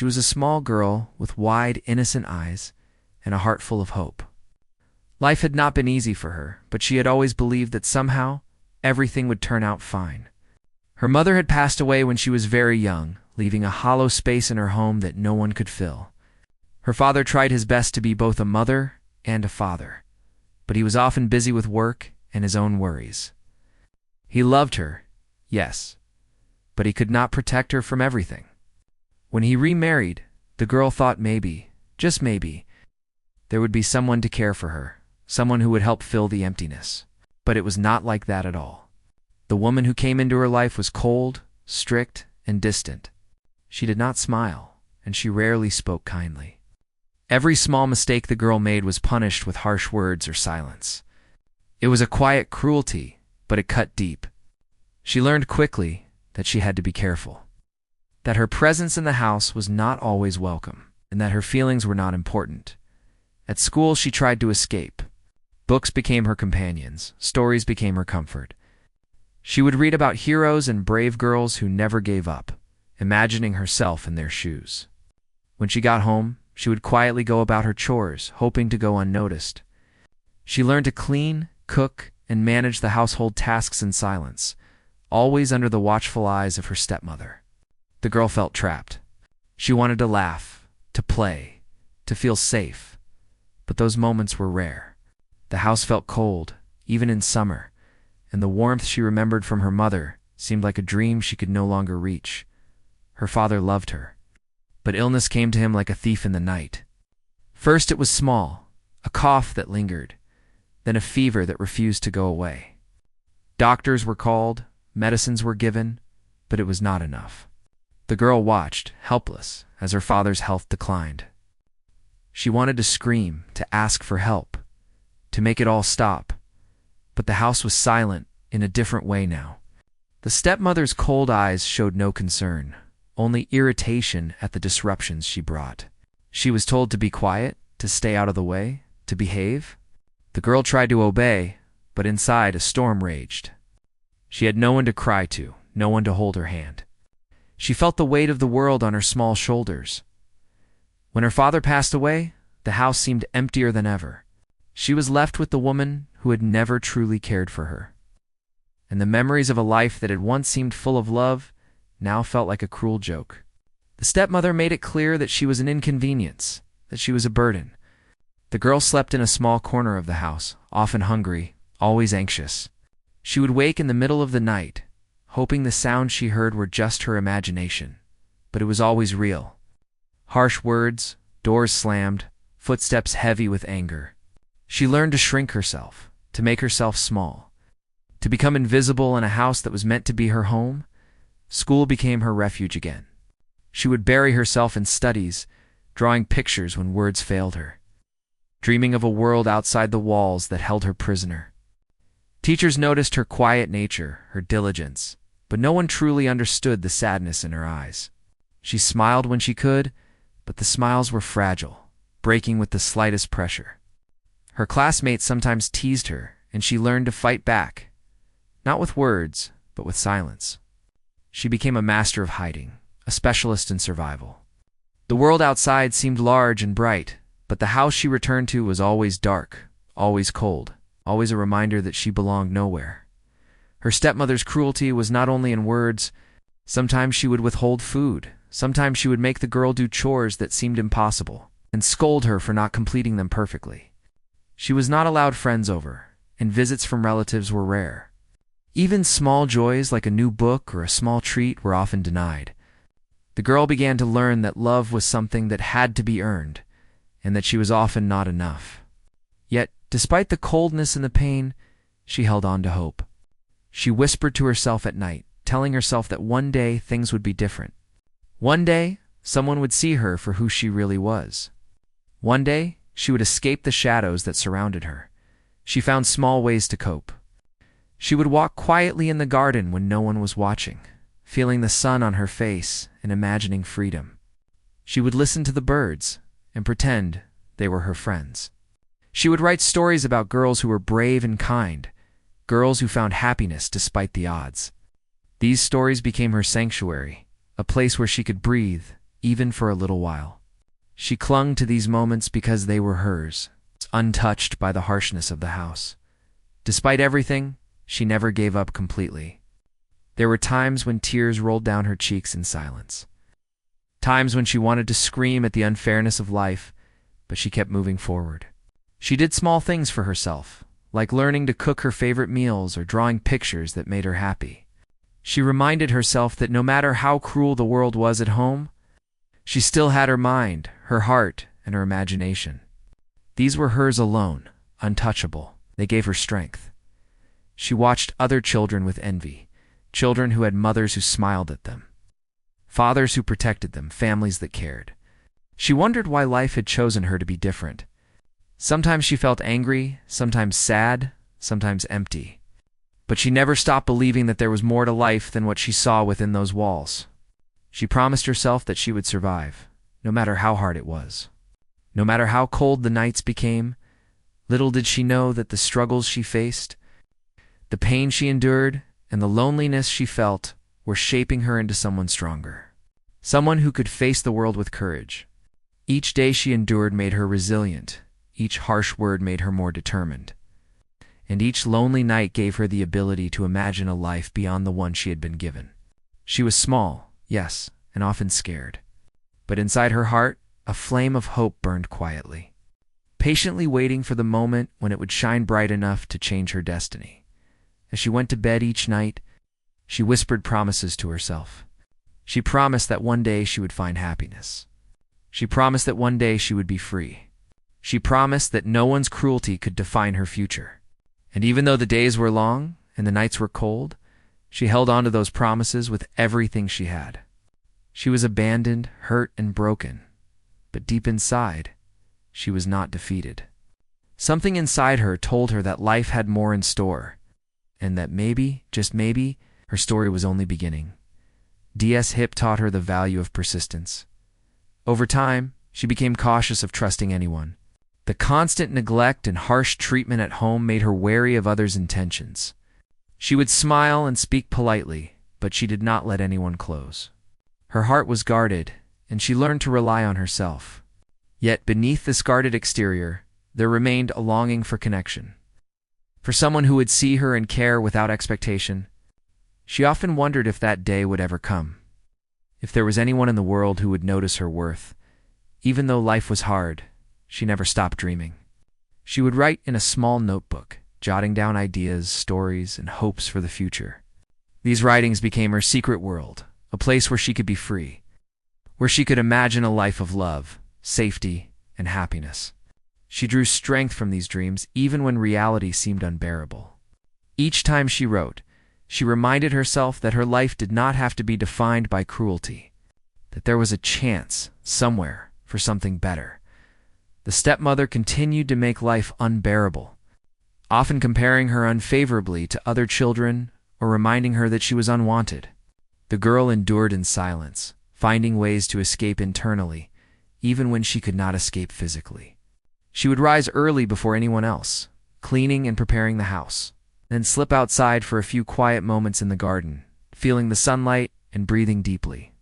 She was a small girl with wide, innocent eyes and a heart full of hope. Life had not been easy for her, but she had always believed that somehow everything would turn out fine. Her mother had passed away when she was very young, leaving a hollow space in her home that no one could fill. Her father tried his best to be both a mother and a father, but he was often busy with work and his own worries. He loved her, yes, but he could not protect her from everything. When he remarried, the girl thought maybe, just maybe, there would be someone to care for her, someone who would help fill the emptiness. But it was not like that at all. The woman who came into her life was cold, strict, and distant. She did not smile, and she rarely spoke kindly. Every small mistake the girl made was punished with harsh words or silence. It was a quiet cruelty, but it cut deep. She learned quickly that she had to be careful, that her presence in the house was not always welcome, and that her feelings were not important. At school, she tried to escape. Books became her companions, stories became her comfort. She would read about heroes and brave girls who never gave up, imagining herself in their shoes. When she got home, she would quietly go about her chores, hoping to go unnoticed. She learned to clean, cook, and manage the household tasks in silence, always under the watchful eyes of her stepmother. The girl felt trapped. She wanted to laugh, to play, to feel safe, but those moments were rare. The house felt cold, even in summer, and the warmth she remembered from her mother seemed like a dream she could no longer reach. Her father loved her, but illness came to him like a thief in the night. First it was small, a cough that lingered, then a fever that refused to go away. Doctors were called, medicines were given, but it was not enough. The girl watched, helpless, as her father's health declined. She wanted to scream, to ask for help, to make it all stop, but the house was silent in a different way now. The stepmother's cold eyes showed no concern, only irritation at the disruptions she brought. She was told to be quiet, to stay out of the way, to behave. The girl tried to obey, but inside a storm raged. She had no one to cry to, no one to hold her hand. She felt the weight of the world on her small shoulders. When her father passed away, the house seemed emptier than ever. She was left with the woman who had never truly cared for her. And the memories of a life that had once seemed full of love now felt like a cruel joke. The stepmother made it clear that she was an inconvenience, that she was a burden. The girl slept in a small corner of the house, often hungry, always anxious. She would wake in the middle of the night, hoping the sounds she heard were just her imagination, but it was always real. Harsh words, doors slammed, footsteps heavy with anger. She learned to shrink herself, to make herself small, to become invisible in a house that was meant to be her home. School became her refuge again. She would bury herself in studies, drawing pictures when words failed her, dreaming of a world outside the walls that held her prisoner. Teachers noticed her quiet nature, her diligence, but no one truly understood the sadness in her eyes. She smiled when she could, but the smiles were fragile, breaking with the slightest pressure. Her classmates sometimes teased her, and she learned to fight back, not with words, but with silence. She became a master of hiding, a specialist in survival. The world outside seemed large and bright, but the house she returned to was always dark, always cold, always a reminder that she belonged nowhere. Her stepmother's cruelty was not only in words. Sometimes she would withhold food. Sometimes she would make the girl do chores that seemed impossible, and scold her for not completing them perfectly. She was not allowed friends over, and visits from relatives were rare. Even small joys like a new book or a small treat were often denied. The girl began to learn that love was something that had to be earned, and that she was often not enough. Yet, despite the coldness and the pain, she held on to hope. She whispered to herself at night, telling herself that one day things would be different. One day, someone would see her for who she really was. One day, she would escape the shadows that surrounded her. She found small ways to cope. She would walk quietly in the garden when no one was watching, feeling the sun on her face and imagining freedom. She would listen to the birds and pretend they were her friends. She would write stories about girls who were brave and kind, girls who found happiness despite the odds. These stories became her sanctuary, a place where she could breathe even for a little while. She clung to these moments because they were hers, untouched by the harshness of the house. Despite everything, she never gave up completely. There were times when tears rolled down her cheeks in silence. Times when she wanted to scream at the unfairness of life, but she kept moving forward. She did small things for herself, like learning to cook her favorite meals or drawing pictures that made her happy. She reminded herself that no matter how cruel the world was at home, she still had her mind, her heart, and her imagination. These were hers alone, untouchable. They gave her strength. She watched other children with envy, children who had mothers who smiled at them, fathers who protected them, families that cared. She wondered why life had chosen her to be different. Sometimes she felt angry, sometimes sad, sometimes empty. But she never stopped believing that there was more to life than what she saw within those walls. She promised herself that she would survive, no matter how hard it was. No matter how cold the nights became, little did she know that the struggles she faced, the pain she endured, and the loneliness she felt were shaping her into someone stronger. Someone who could face the world with courage. Each day she endured made her resilient. Each harsh word made her more determined. And each lonely night gave her the ability to imagine a life beyond the one she had been given. She was small, yes, and often scared. But inside her heart, a flame of hope burned quietly, patiently waiting for the moment when it would shine bright enough to change her destiny. As she went to bed each night, she whispered promises to herself. She promised that one day she would find happiness. She promised that one day she would be free. She promised that no one's cruelty could define her future. And even though the days were long and the nights were cold, she held on to those promises with everything she had. She was abandoned, hurt, and broken. But deep inside, she was not defeated. Something inside her told her that life had more in store, and that maybe, just maybe, her story was only beginning. D.S. Hip taught her the value of persistence. Over time, she became cautious of trusting anyone. The constant neglect and harsh treatment at home made her wary of others' intentions. She would smile and speak politely, but she did not let anyone close. Her heart was guarded, and she learned to rely on herself. Yet beneath this guarded exterior, there remained a longing for connection. For someone who would see her and care without expectation. She often wondered if that day would ever come. If there was anyone in the world who would notice her worth. Even though life was hard, she never stopped dreaming. She would write in a small notebook, jotting down ideas, stories, and hopes for the future. These writings became her secret world, a place where she could be free, where she could imagine a life of love, safety, and happiness. She drew strength from these dreams even when reality seemed unbearable. Each time she wrote, she reminded herself that her life did not have to be defined by cruelty, that there was a chance, somewhere, for something better. The stepmother continued to make life unbearable, often comparing her unfavorably to other children or reminding her that she was unwanted. The girl endured in silence, finding ways to escape internally, even when she could not escape physically. She would rise early before anyone else, cleaning and preparing the house, then slip outside for a few quiet moments in the garden, feeling the sunlight and breathing deeply.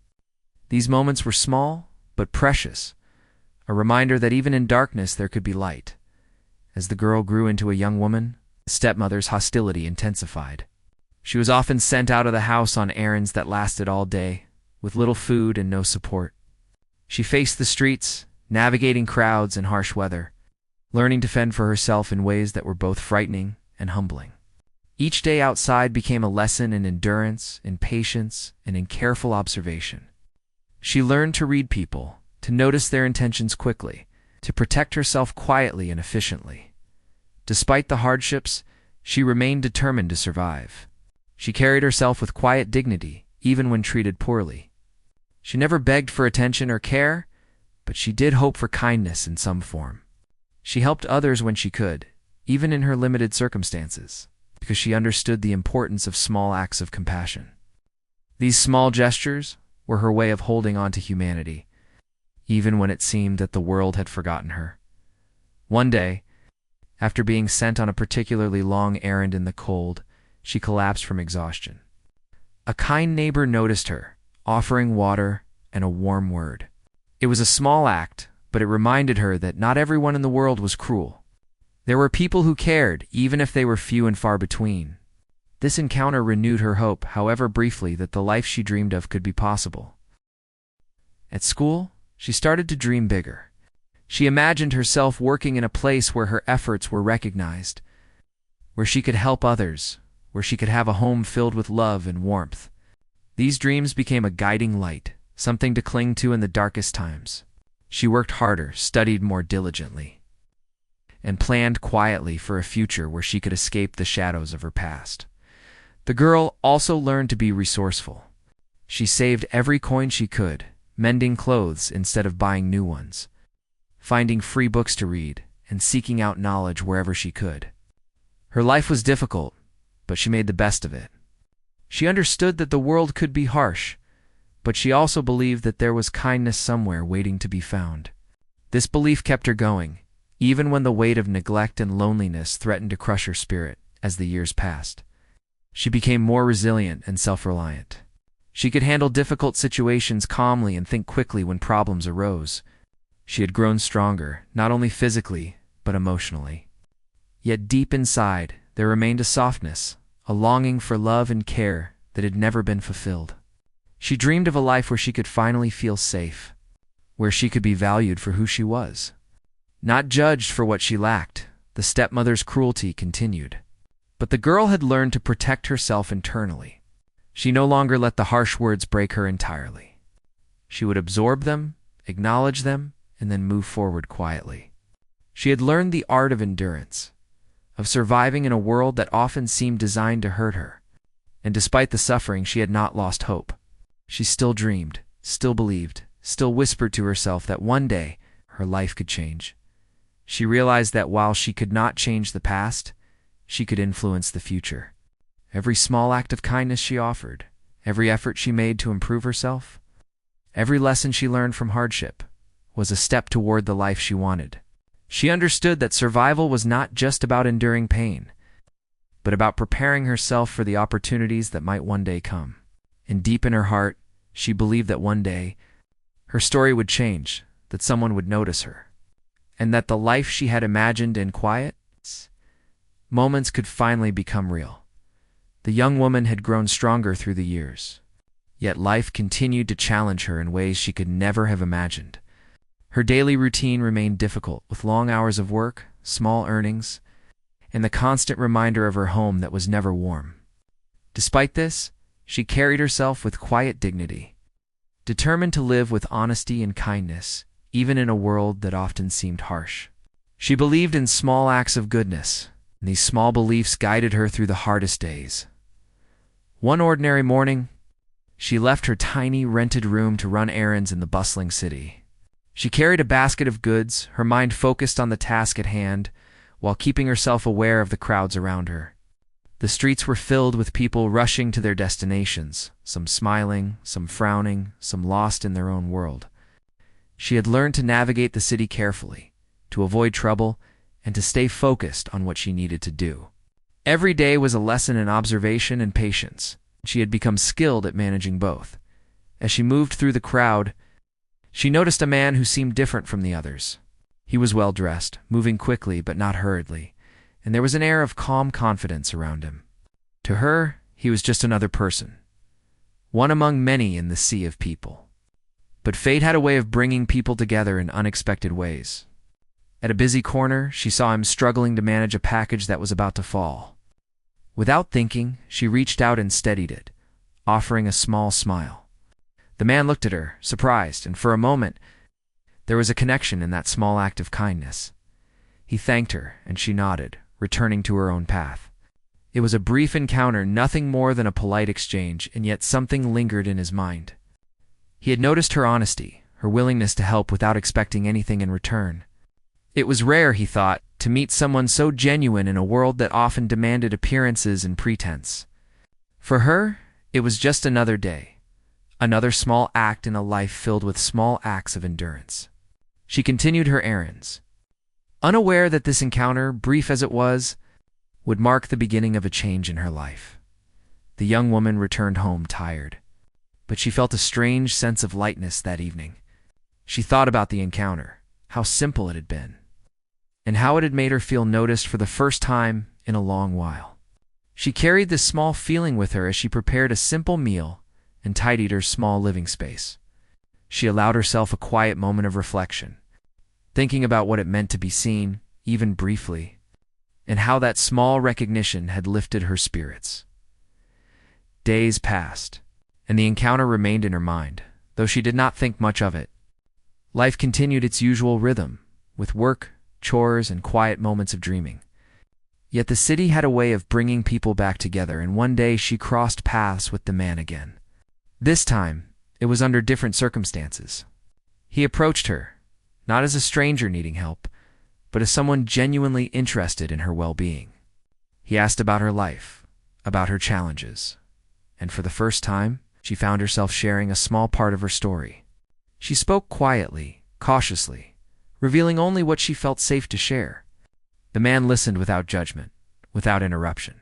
These moments were small, but precious, a reminder that even in darkness there could be light. As the girl grew into a young woman, the stepmother's hostility intensified. She was often sent out of the house on errands that lasted all day, with little food and no support. She faced the streets, navigating crowds and harsh weather, learning to fend for herself in ways that were both frightening and humbling. Each day outside became a lesson in endurance, in patience, and in careful observation. She learned to read people, to notice their intentions quickly, to protect herself quietly and efficiently. Despite the hardships, she remained determined to survive. She carried herself with quiet dignity, even when treated poorly. She never begged for attention or care, but she did hope for kindness in some form. She helped others when she could, even in her limited circumstances, because she understood the importance of small acts of compassion. These small gestures were her way of holding on to humanity, even when it seemed that the world had forgotten her. One day, after being sent on a particularly long errand in the cold, she collapsed from exhaustion. A kind neighbor noticed her, offering water and a warm word. It was a small act, but it reminded her that not everyone in the world was cruel. There were people who cared, even if they were few and far between. This encounter renewed her hope, however briefly, that the life she dreamed of could be possible. At school, she started to dream bigger. She imagined herself working in a place where her efforts were recognized, where she could help others, where she could have a home filled with love and warmth. These dreams became a guiding light, something to cling to in the darkest times. She worked harder, studied more diligently, and planned quietly for a future where she could escape the shadows of her past. The girl also learned to be resourceful. She saved every coin she could, mending clothes instead of buying new ones, finding free books to read, and seeking out knowledge wherever she could. Her life was difficult, but she made the best of it. She understood that the world could be harsh, but she also believed that there was kindness somewhere waiting to be found. This belief kept her going, even when the weight of neglect and loneliness threatened to crush her spirit. As the years passed, she became more resilient and self-reliant. She could handle difficult situations calmly and think quickly when problems arose. She had grown stronger, not only physically, but emotionally. Yet deep inside, there remained a softness, a longing for love and care that had never been fulfilled. She dreamed of a life where she could finally feel safe, where she could be valued for who she was, not judged for what she lacked. The stepmother's cruelty continued, but the girl had learned to protect herself internally. She no longer let the harsh words break her entirely. She would absorb them, acknowledge them, and then move forward quietly. She had learned the art of endurance, of surviving in a world that often seemed designed to hurt her. And despite the suffering, she had not lost hope. She still dreamed, still believed, still whispered to herself that one day her life could change. She realized that while she could not change the past, she could influence the future. Every small act of kindness she offered, every effort she made to improve herself, every lesson she learned from hardship, was a step toward the life she wanted. She understood that survival was not just about enduring pain, but about preparing herself for the opportunities that might one day come. And deep in her heart, she believed that one day, her story would change, that someone would notice her, and that the life she had imagined in quiet moments could finally become real. The young woman had grown stronger through the years, yet life continued to challenge her in ways she could never have imagined. Her daily routine remained difficult, with long hours of work, small earnings, and the constant reminder of her home that was never warm. Despite this, she carried herself with quiet dignity, determined to live with honesty and kindness, even in a world that often seemed harsh. She believed in small acts of goodness, and these small beliefs guided her through the hardest days. One ordinary morning, she left her tiny rented room to run errands in the bustling city. She carried a basket of goods, her mind focused on the task at hand, while keeping herself aware of the crowds around her. The streets were filled with people rushing to their destinations, some smiling, some frowning, some lost in their own world. She had learned to navigate the city carefully, to avoid trouble, and to stay focused on what she needed to do. Every day was a lesson in observation and patience. She had become skilled at managing both. As she moved through the crowd, she noticed a man who seemed different from the others. He was well-dressed, moving quickly but not hurriedly, and there was an air of calm confidence around him. To her, he was just another person, one among many in the sea of people. But fate had a way of bringing people together in unexpected ways. At a busy corner, she saw him struggling to manage a package that was about to fall. Without thinking, she reached out and steadied it, offering a small smile. The man looked at her, surprised, and for a moment, there was a connection in that small act of kindness. He thanked her, and she nodded, returning to her own path. It was a brief encounter, nothing more than a polite exchange, and yet something lingered in his mind. He had noticed her honesty, her willingness to help without expecting anything in return. It was rare, he thought, to meet someone so genuine in a world that often demanded appearances and pretense. For her, it was just another day, another small act in a life filled with small acts of endurance. She continued her errands, unaware that this encounter, brief as it was, would mark the beginning of a change in her life. The young woman returned home tired, but she felt a strange sense of lightness that evening. She thought about the encounter, how simple it had been, and how it had made her feel noticed for the first time in a long while. She carried this small feeling with her as she prepared a simple meal and tidied her small living space. She allowed herself a quiet moment of reflection, thinking about what it meant to be seen, even briefly, and how that small recognition had lifted her spirits. Days passed, and the encounter remained in her mind, though she did not think much of it. Life continued its usual rhythm, with work, chores, and quiet moments of dreaming. Yet the city had a way of bringing people back together, and one day she crossed paths with the man again. This time, it was under different circumstances. He approached her, not as a stranger needing help, but as someone genuinely interested in her well-being. He asked about her life, about her challenges, and for the first time, she found herself sharing a small part of her story. She spoke quietly, cautiously, revealing only what she felt safe to share. The man listened without judgment, without interruption,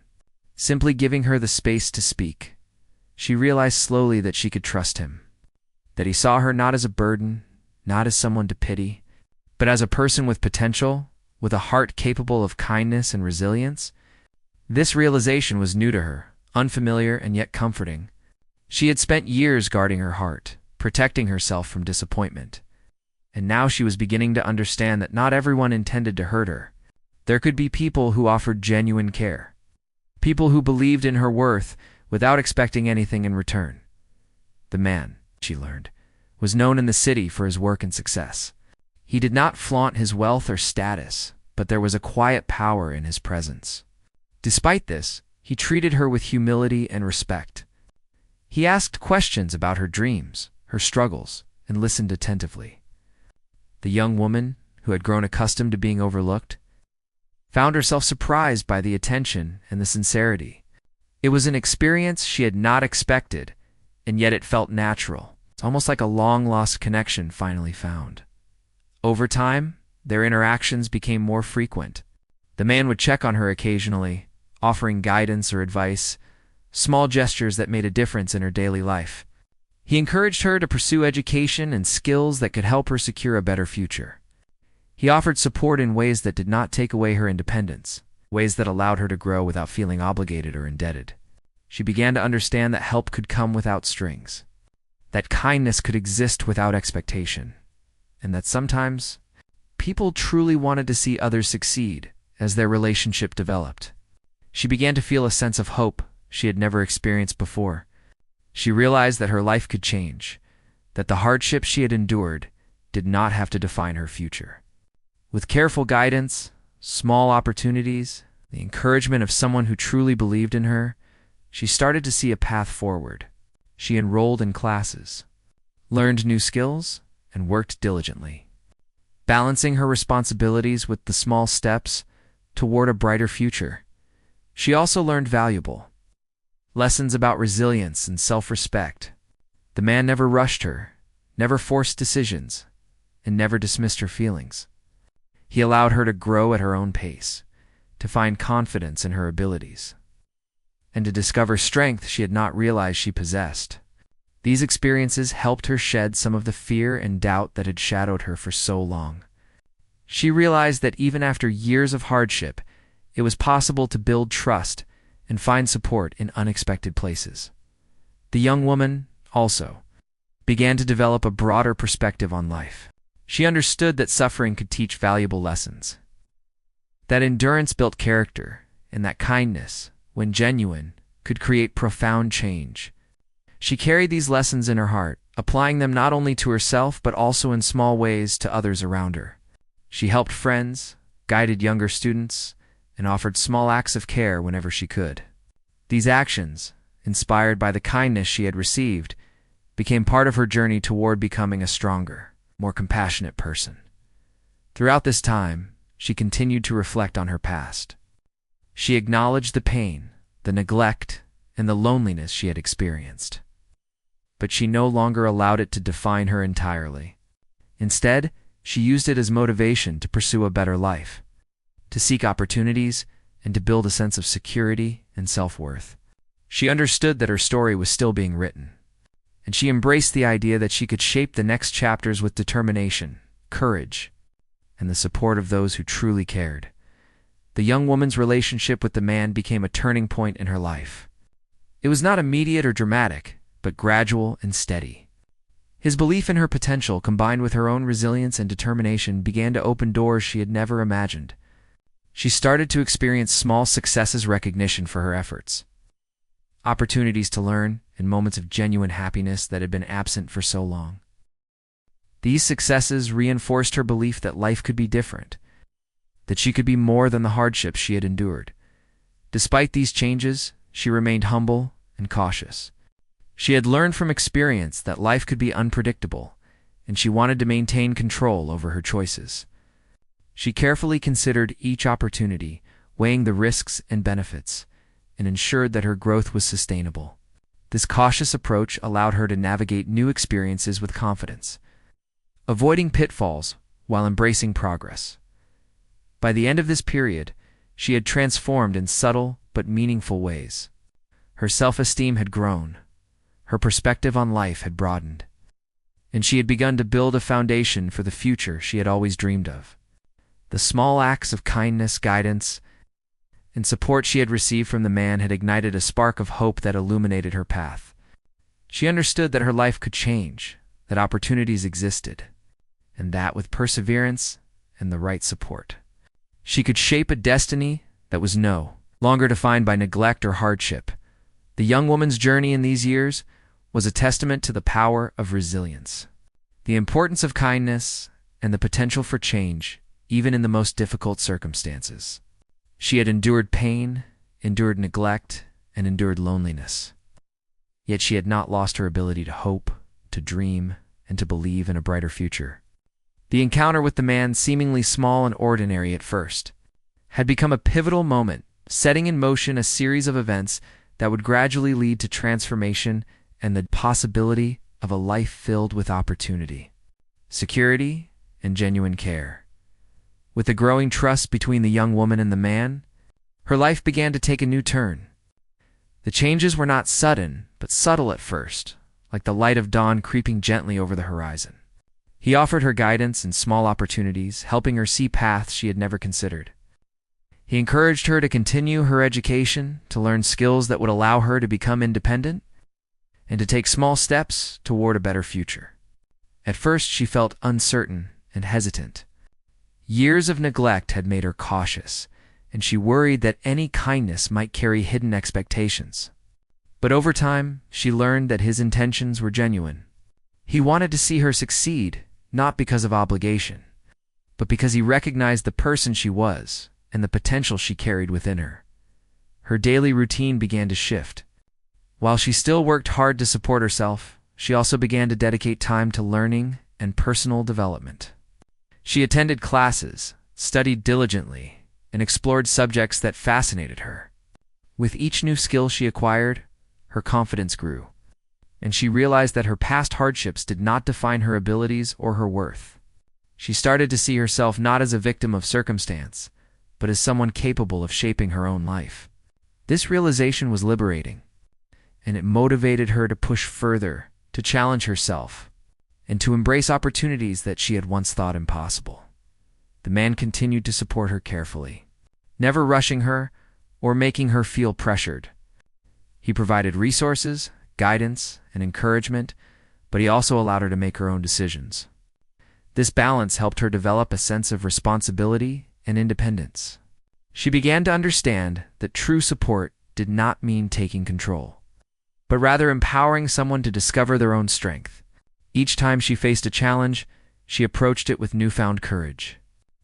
simply giving her the space to speak. She realized slowly that she could trust him, that he saw her not as a burden, not as someone to pity, but as a person with potential, with a heart capable of kindness and resilience. This realization was new to her, unfamiliar and yet comforting. She had spent years guarding her heart, protecting herself from disappointment, and now she was beginning to understand that not everyone intended to hurt her. There could be people who offered genuine care, people who believed in her worth without expecting anything in return. The man, she learned, was known in the city for his work and success. He did not flaunt his wealth or status, but there was a quiet power in his presence. Despite this, he treated her with humility and respect. He asked questions about her dreams, her struggles, and listened attentively. The young woman, who had grown accustomed to being overlooked, found herself surprised by the attention and the sincerity. It was an experience she had not expected, and yet it felt natural. It's almost like a long-lost connection finally found. Over time, their interactions became more frequent. The man would check on her occasionally, offering guidance or advice, small gestures that made a difference in her daily life. He encouraged her to pursue education and skills that could help her secure a better future. He offered support in ways that did not take away her independence, ways that allowed her to grow without feeling obligated or indebted. She began to understand that help could come without strings, that kindness could exist without expectation, and that sometimes people truly wanted to see others succeed as their relationship developed. She began to feel a sense of hope she had never experienced before. She realized that her life could change, that the hardships she had endured did not have to define her future. With careful guidance, small opportunities, the encouragement of someone who truly believed in her, she started to see a path forward. She enrolled in classes, learned new skills, and worked diligently, balancing her responsibilities with the small steps toward a brighter future. She also learned valuable lessons about resilience and self-respect. The man never rushed her, never forced decisions, and never dismissed her feelings. He allowed her to grow at her own pace, to find confidence in her abilities, and to discover strength she had not realized she possessed. These experiences helped her shed some of the fear and doubt that had shadowed her for so long. She realized that even after years of hardship, it was possible to build trust and find support in unexpected places. The young woman, also, began to develop a broader perspective on life. She understood that suffering could teach valuable lessons, that endurance built character, and that kindness, when genuine, could create profound change. She carried these lessons in her heart, applying them not only to herself but also in small ways to others around her. She helped friends, guided younger students, and offered small acts of care whenever she could. These actions, inspired by the kindness she had received, became part of her journey toward becoming a stronger, more compassionate person. Throughout this time, she continued to reflect on her past. She acknowledged the pain, the neglect, and the loneliness she had experienced. But she no longer allowed it to define her entirely. Instead, she used it as motivation to pursue a better life, to seek opportunities, and to build a sense of security and self-worth. She understood that her story was still being written, and she embraced the idea that she could shape the next chapters with determination, courage, and the support of those who truly cared. The young woman's relationship with the man became a turning point in her life. It was not immediate or dramatic, but gradual and steady. His belief in her potential, combined with her own resilience and determination, began to open doors she had never imagined. She started to experience small successes, recognition for her efforts, opportunities to learn, and moments of genuine happiness that had been absent for so long. These successes reinforced her belief that life could be different, that she could be more than the hardships she had endured. Despite these changes, she remained humble and cautious. She had learned from experience that life could be unpredictable, and she wanted to maintain control over her choices. She carefully considered each opportunity, weighing the risks and benefits, and ensured that her growth was sustainable. This cautious approach allowed her to navigate new experiences with confidence, avoiding pitfalls while embracing progress. By the end of this period, she had transformed in subtle but meaningful ways. Her self-esteem had grown, her perspective on life had broadened, and she had begun to build a foundation for the future she had always dreamed of. The small acts of kindness, guidance, and support she had received from the man had ignited a spark of hope that illuminated her path. She understood that her life could change, that opportunities existed, and that with perseverance and the right support, she could shape a destiny that was no longer defined by neglect or hardship. The young woman's journey in these years was a testament to the power of resilience, the importance of kindness, and the potential for change, even in the most difficult circumstances. She had endured pain, endured neglect, and endured loneliness. Yet she had not lost her ability to hope, to dream, and to believe in a brighter future. The encounter with the man, seemingly small and ordinary at first, had become a pivotal moment, setting in motion a series of events that would gradually lead to transformation and the possibility of a life filled with opportunity, security, and genuine care. With the growing trust between the young woman and the man, her life began to take a new turn. The changes were not sudden, but subtle at first, like the light of dawn creeping gently over the horizon. He offered her guidance and small opportunities, helping her see paths she had never considered. He encouraged her to continue her education, to learn skills that would allow her to become independent, and to take small steps toward a better future. At first, she felt uncertain and hesitant. Years of neglect had made her cautious, and she worried that any kindness might carry hidden expectations. But over time, she learned that his intentions were genuine. He wanted to see her succeed, not because of obligation, but because he recognized the person she was and the potential she carried within her. Her daily routine began to shift. While she still worked hard to support herself, she also began to dedicate time to learning and personal development. She attended classes, studied diligently, and explored subjects that fascinated her. With each new skill she acquired, her confidence grew, and she realized that her past hardships did not define her abilities or her worth. She started to see herself not as a victim of circumstance, but as someone capable of shaping her own life. This realization was liberating, and it motivated her to push further, to challenge herself, and to embrace opportunities that she had once thought impossible. The man continued to support her carefully, never rushing her or making her feel pressured. He provided resources, guidance, and encouragement, but he also allowed her to make her own decisions. This balance helped her develop a sense of responsibility and independence. She began to understand that true support did not mean taking control, but rather empowering someone to discover their own strength. Each time she faced a challenge, she approached it with newfound courage,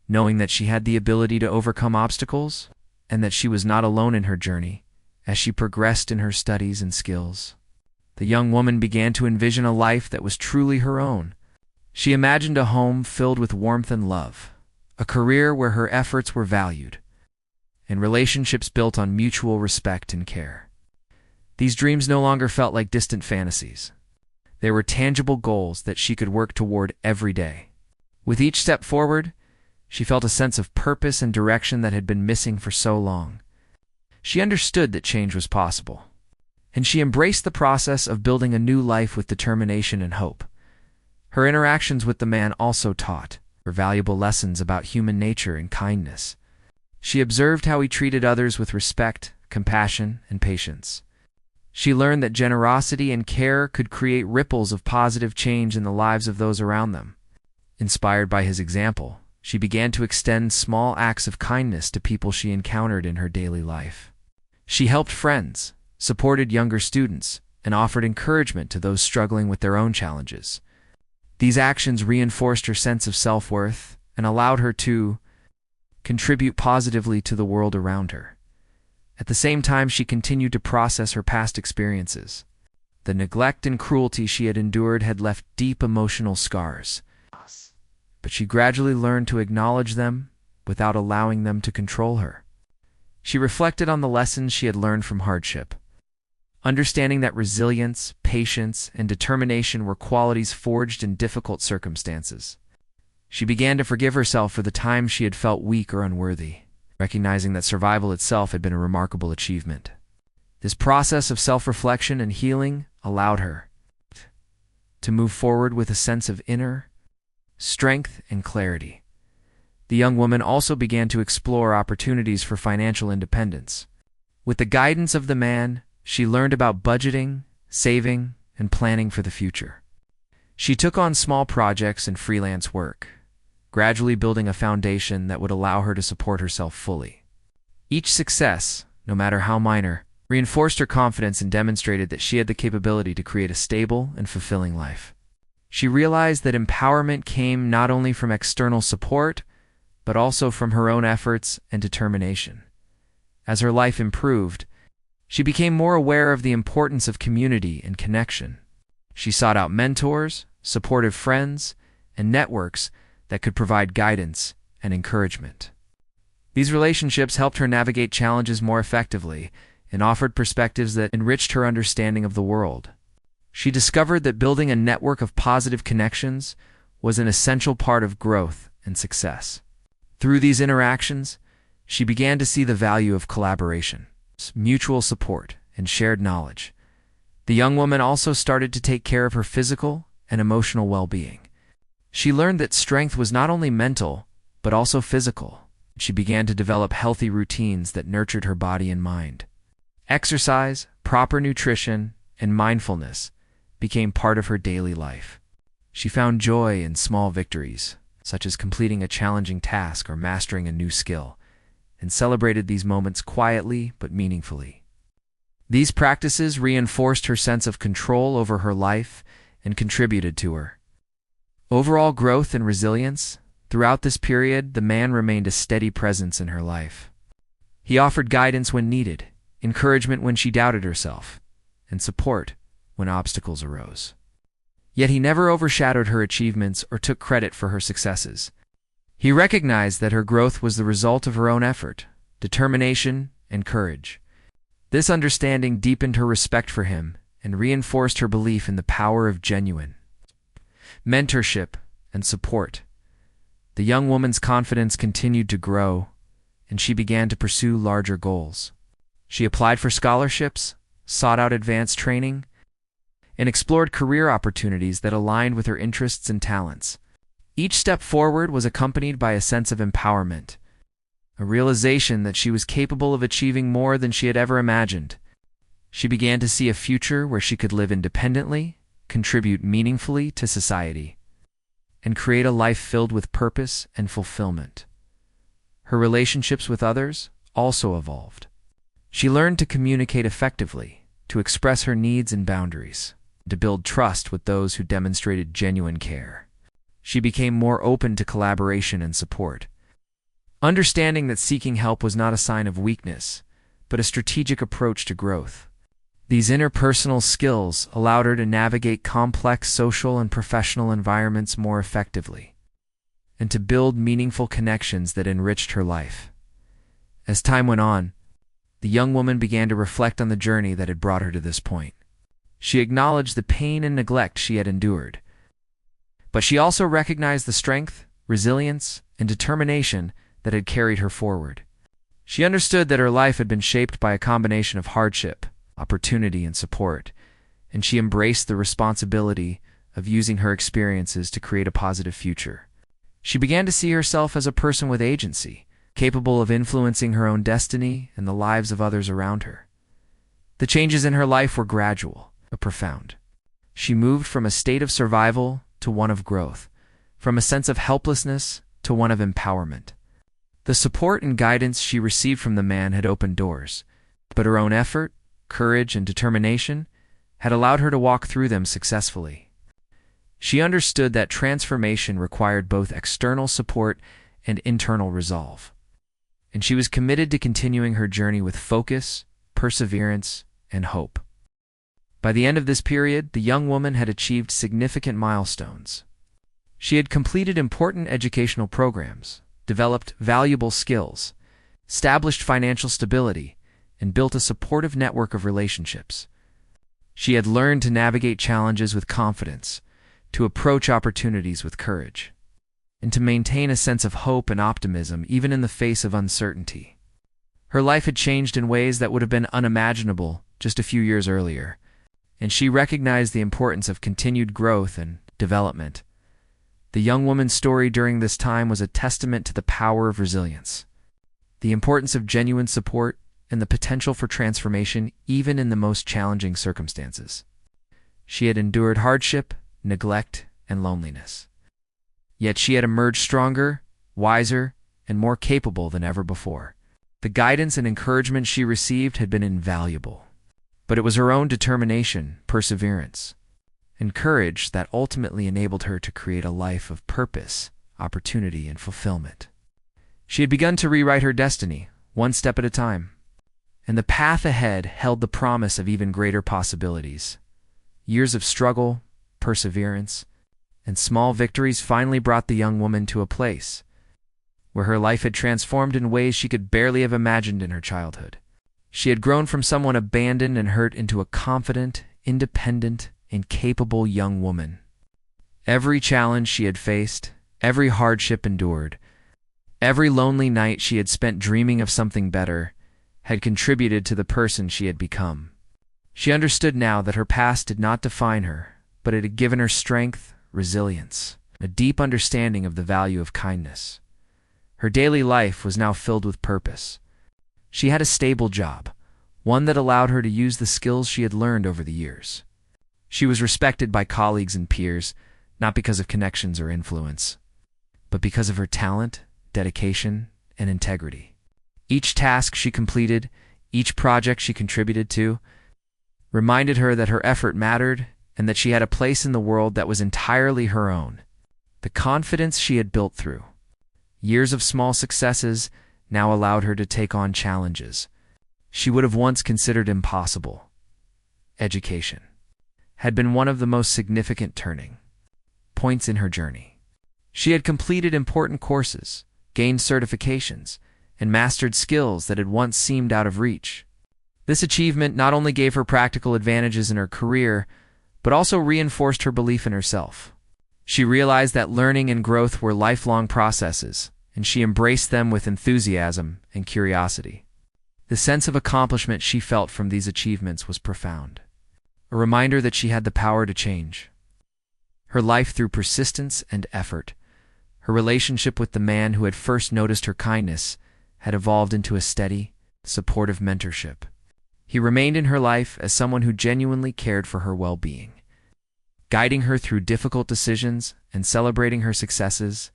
knowing that she had the ability to overcome obstacles and that she was not alone in her journey. As she progressed in her studies and skills, the young woman began to envision a life that was truly her own. She imagined a home filled with warmth and love, a career where her efforts were valued, and relationships built on mutual respect and care. These dreams no longer felt like distant fantasies. They were tangible goals that she could work toward every day. With each step forward, she felt a sense of purpose and direction that had been missing for so long. She understood that change was possible, and she embraced the process of building a new life with determination and hope. Her interactions with the man also taught her valuable lessons about human nature and kindness. She observed how he treated others with respect, compassion, and patience. She learned that generosity and care could create ripples of positive change in the lives of those around them. Inspired by his example, she began to extend small acts of kindness to people she encountered in her daily life. She helped friends, supported younger students, and offered encouragement to those struggling with their own challenges. These actions reinforced her sense of self-worth and allowed her to contribute positively to the world around her. At the same time, she continued to process her past experiences. The neglect and cruelty she had endured had left deep emotional scars, but she gradually learned to acknowledge them without allowing them to control her. She reflected on the lessons she had learned from hardship, understanding that resilience, patience, and determination were qualities forged in difficult circumstances. She began to forgive herself for the times she had felt weak or unworthy, recognizing that survival itself had been a remarkable achievement. This process of self-reflection and healing allowed her to move forward with a sense of inner strength and clarity. The young woman also began to explore opportunities for financial independence. With the guidance of the man, she learned about budgeting, saving, and planning for the future. She took on small projects and freelance work, gradually building a foundation that would allow her to support herself fully. Each success, no matter how minor, reinforced her confidence and demonstrated that she had the capability to create a stable and fulfilling life. She realized that empowerment came not only from external support, but also from her own efforts and determination. As her life improved, she became more aware of the importance of community and connection. She sought out mentors, supportive friends, and networks that could provide guidance and encouragement. These relationships helped her navigate challenges more effectively and offered perspectives that enriched her understanding of the world. She discovered that building a network of positive connections was an essential part of growth and success. Through these interactions, she began to see the value of collaboration, mutual support, and shared knowledge. The young woman also started to take care of her physical and emotional well-being. She learned that strength was not only mental, but also physical. She began to develop healthy routines that nurtured her body and mind. Exercise, proper nutrition, and mindfulness became part of her daily life. She found joy in small victories, such as completing a challenging task or mastering a new skill, and celebrated these moments quietly but meaningfully. These practices reinforced her sense of control over her life and contributed to her overall growth and resilience. Throughout this period, the man remained a steady presence in her life. He offered guidance when needed, encouragement when she doubted herself, and support when obstacles arose. Yet he never overshadowed her achievements or took credit for her successes. He recognized that her growth was the result of her own effort, determination, and courage. This understanding deepened her respect for him and reinforced her belief in the power of genuine mentorship and support. The young woman's confidence continued to grow, and she began to pursue larger goals. She applied for scholarships, sought out advanced training, and explored career opportunities that aligned with her interests and talents. Each step forward was accompanied by a sense of empowerment, a realization that she was capable of achieving more than she had ever imagined. She began to see a future where she could live independently, contribute meaningfully to society, and create a life filled with purpose and fulfillment. Her relationships with others also evolved. She learned to communicate effectively, to express her needs and boundaries, to build trust with those who demonstrated genuine care. She became more open to collaboration and support, understanding that seeking help was not a sign of weakness, but a strategic approach to growth. These interpersonal skills allowed her to navigate complex social and professional environments more effectively, and to build meaningful connections that enriched her life. As time went on, the young woman began to reflect on the journey that had brought her to this point. She acknowledged the pain and neglect she had endured, but she also recognized the strength, resilience, and determination that had carried her forward. She understood that her life had been shaped by a combination of hardship, opportunity, and support, and she embraced the responsibility of using her experiences to create a positive future. She began to see herself as a person with agency, capable of influencing her own destiny and the lives of others around her. The changes in her life were gradual but profound. She moved from a state of survival to one of growth, from a sense of helplessness to one of empowerment. The support and guidance she received from the man had opened doors, but her own effort, courage, and determination had allowed her to walk through them successfully. She understood that transformation required both external support and internal resolve, and she was committed to continuing her journey with focus, perseverance, and hope. By the end of this period, the young woman had achieved significant milestones. She had completed important educational programs, developed valuable skills, established financial stability, and built a supportive network of relationships. She had learned to navigate challenges with confidence, to approach opportunities with courage, and to maintain a sense of hope and optimism even in the face of uncertainty. Her life had changed in ways that would have been unimaginable just a few years earlier, and she recognized the importance of continued growth and development. The young woman's story during this time was a testament to the power of resilience, the importance of genuine support, and the potential for transformation even in the most challenging circumstances. She had endured hardship, neglect, and loneliness. Yet she had emerged stronger, wiser, and more capable than ever before. The guidance and encouragement she received had been invaluable, but it was her own determination, perseverance, and courage that ultimately enabled her to create a life of purpose, opportunity, and fulfillment. She had begun to rewrite her destiny, one step at a time, and the path ahead held the promise of even greater possibilities. Years of struggle, perseverance, and small victories finally brought the young woman to a place where her life had transformed in ways she could barely have imagined in her childhood. She had grown from someone abandoned and hurt into a confident, independent, and capable young woman. Every challenge she had faced, every hardship endured, every lonely night she had spent dreaming of something better, had contributed to the person she had become. She understood now that her past did not define her, but it had given her strength, resilience, a deep understanding of the value of kindness. Her daily life was now filled with purpose. She had a stable job, one that allowed her to use the skills she had learned over the years. She was respected by colleagues and peers, not because of connections or influence, but because of her talent, dedication, and integrity. Each task she completed, each project she contributed to, reminded her that her effort mattered and that she had a place in the world that was entirely her own. The confidence she had built through years of small successes now allowed her to take on challenges she would have once considered impossible. Education had been one of the most significant turning points in her journey. She had completed important courses, gained certifications, and mastered skills that had once seemed out of reach. This achievement not only gave her practical advantages in her career, but also reinforced her belief in herself. She realized that learning and growth were lifelong processes, and she embraced them with enthusiasm and curiosity. The sense of accomplishment she felt from these achievements was profound, a reminder that she had the power to change her life through persistence and effort. Her relationship with the man who had first noticed her kindness had evolved into a steady, supportive mentorship. He remained in her life as someone who genuinely cared for her well-being, guiding her through difficult decisions and celebrating her successes.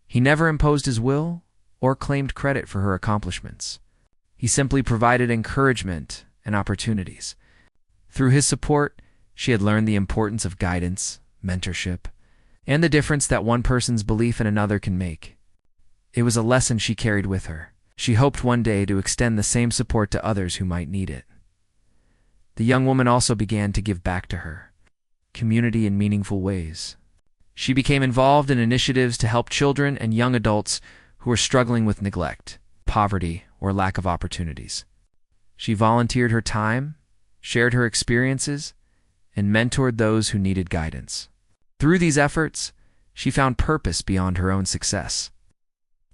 He never imposed his will or claimed credit for her accomplishments. He simply provided encouragement and opportunities. Through his support, she had learned the importance of guidance, mentorship, and the difference that one person's belief in another can make. It was a lesson she carried with her. She hoped one day to extend the same support to others who might need it. The young woman also began to give back to her community in meaningful ways. She became involved in initiatives to help children and young adults who were struggling with neglect, poverty, or lack of opportunities. She volunteered her time, shared her experiences, and mentored those who needed guidance. Through these efforts, she found purpose beyond her own success.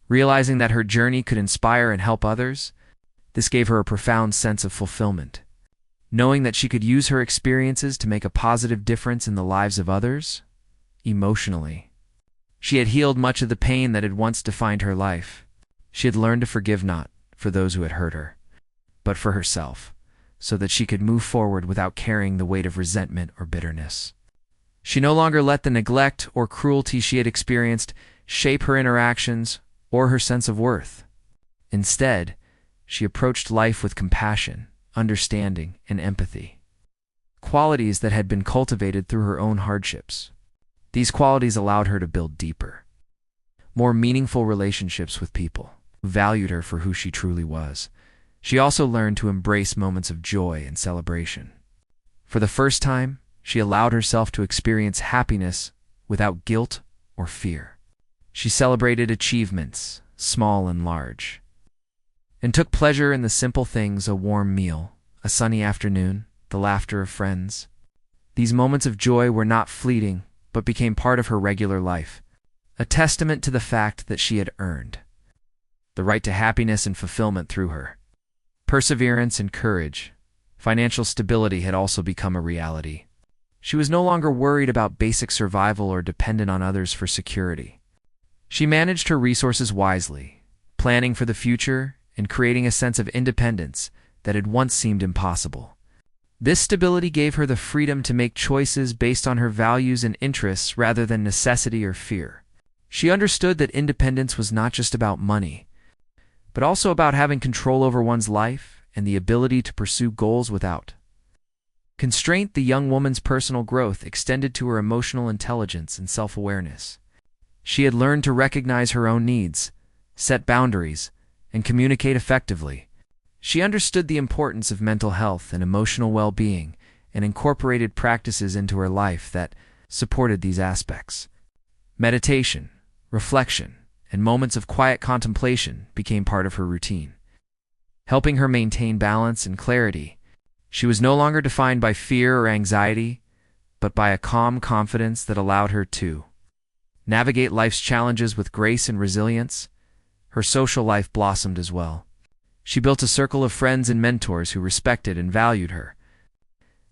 Realizing that her journey could inspire and help others, this gave her a profound sense of fulfillment. knowing that she could use her experiences to make a positive difference in the lives of others. Emotionally, she had healed much of the pain that had once defined her life. She had learned to forgive not for those who had hurt her, but for herself, so that she could move forward without carrying the weight of resentment or bitterness. She no longer let the neglect or cruelty she had experienced shape her interactions or her sense of worth. Instead, she approached life with compassion, understanding, and empathy, qualities that had been cultivated through her own hardships. These qualities allowed her to build deeper, more meaningful relationships with people who valued her for who she truly was. She also learned to embrace moments of joy and celebration. For the first time, she allowed herself to experience happiness without guilt or fear. She celebrated achievements, small and large, and took pleasure in the simple things: a warm meal, a sunny afternoon, the laughter of friends. These moments of joy were not fleeting, but became part of her regular life, a testament to the fact that she had earned the right to happiness and fulfillment through her perseverance and courage. Financial stability had also become a reality. She was no longer worried about basic survival or dependent on others for security. She managed her resources wisely, planning for the future and creating a sense of independence that had once seemed impossible. This stability gave her the freedom to make choices based on her values and interests rather than necessity or fear. She understood that independence was not just about money, but also about having control over one's life and the ability to pursue goals without constraint. The young woman's personal growth extended to her emotional intelligence and self-awareness. She had learned to recognize her own needs, set boundaries, and communicate effectively. She understood the importance of mental health and emotional well-being and incorporated practices into her life that supported these aspects. Meditation, reflection, and moments of quiet contemplation became part of her routine, helping her maintain balance and clarity. She was no longer defined by fear or anxiety, but by a calm confidence that allowed her to navigate life's challenges with grace and resilience. Her social life blossomed as well. She built a circle of friends and mentors who respected and valued her.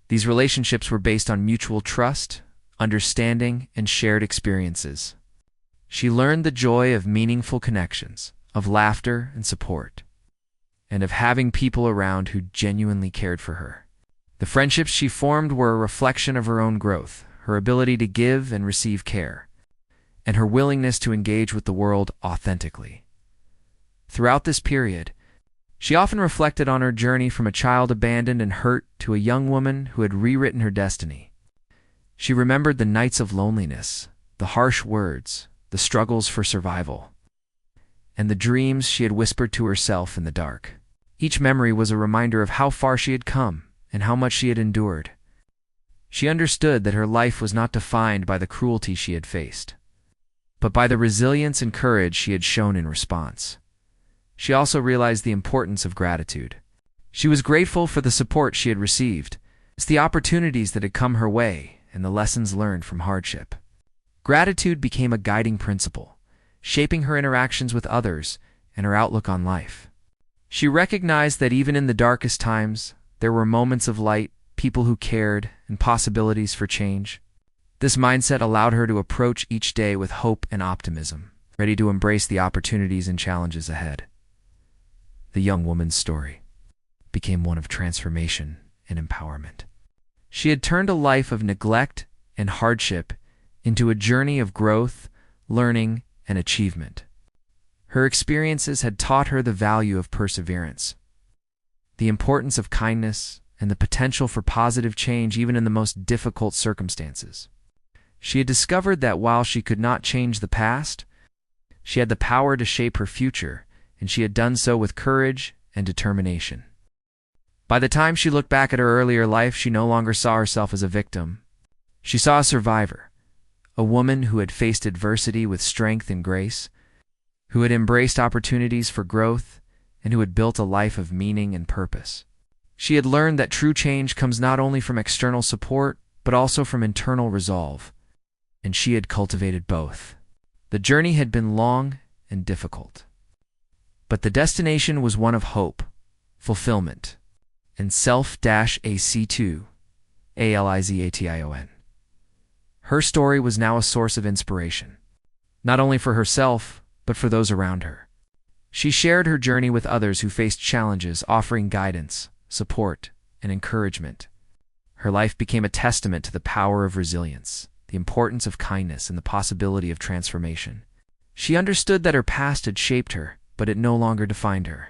These relationships were based on mutual trust, understanding, and shared experiences. She learned the joy of meaningful connections, of laughter and support, and of having people around who genuinely cared for her. The friendships she formed were a reflection of her own growth, her ability to give and receive care, and her willingness to engage with the world authentically. Throughout this period, she often reflected on her journey from a child abandoned and hurt to a young woman who had rewritten her destiny. She remembered the nights of loneliness, the harsh words, the struggles for survival, and the dreams she had whispered to herself in the dark. Each memory was a reminder of how far she had come and how much she had endured. She understood that her life was not defined by the cruelty she had faced, but by the resilience and courage she had shown in response. She also realized the importance of gratitude. She was grateful for the support she had received, the opportunities that had come her way, and the lessons learned from hardship. Gratitude became a guiding principle, shaping her interactions with others and her outlook on life. She recognized that even in the darkest times, there were moments of light, people who cared, and possibilities for change. This mindset allowed her to approach each day with hope and optimism, ready to embrace the opportunities and challenges ahead. The young woman's story became one of transformation and empowerment. She had turned a life of neglect and hardship into a journey of growth, learning, and achievement. Her experiences had taught her the value of perseverance, the importance of kindness, and the potential for positive change even in the most difficult circumstances. She had discovered that while she could not change the past, she had the power to shape her future, and she had done so with courage and determination. By the time she looked back at her earlier life, she no longer saw herself as a victim. She saw a survivor, a woman who had faced adversity with strength and grace, who had embraced opportunities for growth, and who had built a life of meaning and purpose. She had learned that true change comes not only from external support, but also from internal resolve, and she had cultivated both. The journey had been long and difficult, but the destination was one of hope, fulfillment, and self-AC2, ALIZATION. Her story was now a source of inspiration, not only for herself, but for those around her. She shared her journey with others who faced challenges, offering guidance, support, and encouragement. Her life became a testament to the power of resilience, the importance of kindness, and the possibility of transformation. She understood that her past had shaped her, but it no longer defined her.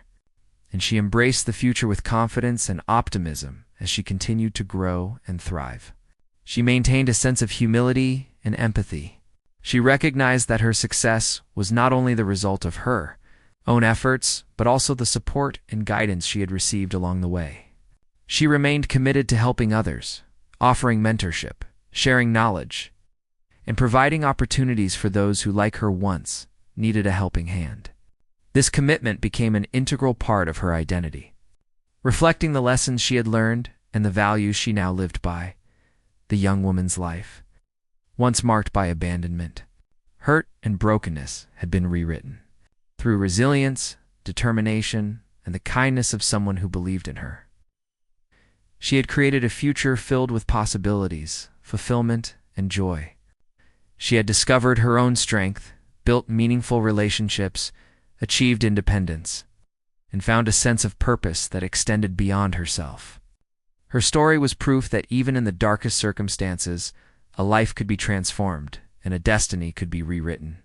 And she embraced the future with confidence and optimism as she continued to grow and thrive. She maintained a sense of humility and empathy. She recognized that her success was not only the result of her own efforts, but also the support and guidance she had received along the way. She remained committed to helping others, offering mentorship, sharing knowledge, and providing opportunities for those who, like her once, needed a helping hand. This commitment became an integral part of her identity. Reflecting the lessons she had learned and the values she now lived by, the young woman's life, once marked by abandonment, hurt, and brokenness, had been rewritten. Through resilience, determination, and the kindness of someone who believed in her, she had created a future filled with possibilities, fulfillment, and joy. She had discovered her own strength, built meaningful relationships, achieved independence, and found a sense of purpose that extended beyond herself. Her story was proof that even in the darkest circumstances, a life could be transformed and a destiny could be rewritten.